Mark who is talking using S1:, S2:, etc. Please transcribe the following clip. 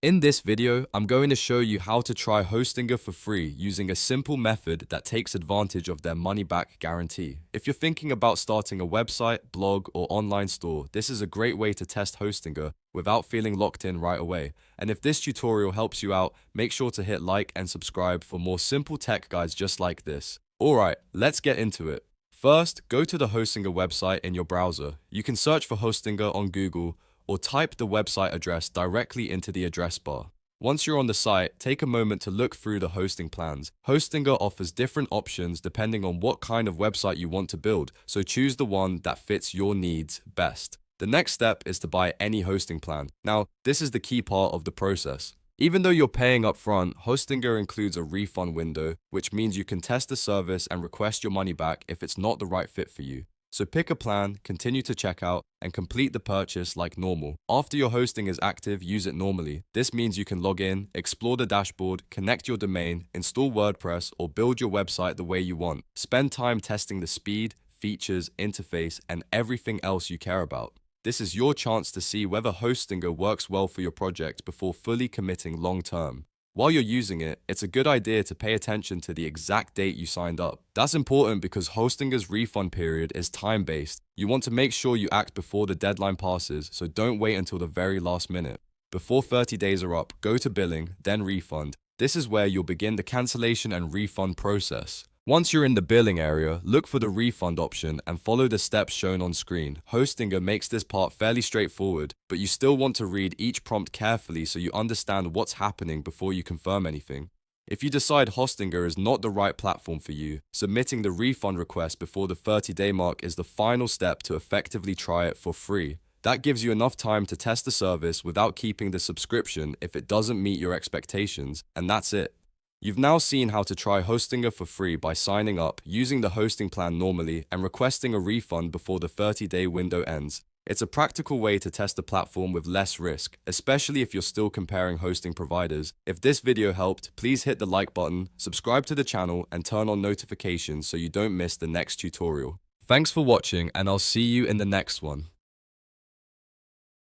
S1: In this video, I'm going to show you how to try Hostinger for free using a simple method that takes advantage of their money-back guarantee. If you're thinking about starting a website, blog, or online store, this is a great way to test Hostinger without feeling locked in right away. And if this tutorial helps you out, make sure to hit like and subscribe for more simple tech guides just like this. Alright, let's get into it. First, go to the Hostinger website in your browser. You can search for Hostinger on Google, or type the website address directly into the address bar. Once you're on the site, take a moment to look through the hosting plans. Hostinger offers different options depending on what kind of website you want to build, so choose the one that fits your needs best. The next step is to buy any hosting plan. Now, this is the key part of the process. Even though you're paying up front, Hostinger includes a refund window, which means you can test the service and request your money back if it's not the right fit for you. So pick a plan, continue to check out, and complete the purchase like normal. After your hosting is active, use it normally. This means you can log in, explore the dashboard, connect your domain, install WordPress, or build your website the way you want. Spend time testing the speed, features, interface, and everything else you care about. This is your chance to see whether Hostinger works well for your project before fully committing long term. While you're using it, it's a good idea to pay attention to the exact date you signed up. That's important because Hostinger's refund period is time-based. You want to make sure you act before the deadline passes, so don't wait until the very last minute. Before 30 days are up, go to billing, then refund. This is where you'll begin the cancellation and refund process. Once you're in the billing area, look for the refund option and follow the steps shown on screen. Hostinger makes this part fairly straightforward, but you still want to read each prompt carefully so you understand what's happening before you confirm anything. If you decide Hostinger is not the right platform for you, submitting the refund request before the 30-day mark is the final step to effectively try it for free. That gives you enough time to test the service without keeping the subscription if it doesn't meet your expectations, and that's it. You've now seen how to try Hostinger for free by signing up, using the hosting plan normally, and requesting a refund before the 30-day window ends. It's a practical way to test the platform with less risk, especially if you're still comparing hosting providers. If this video helped, please hit the like button, subscribe to the channel, and turn on notifications so you don't miss the next tutorial. Thanks for watching, and I'll see you in the next one.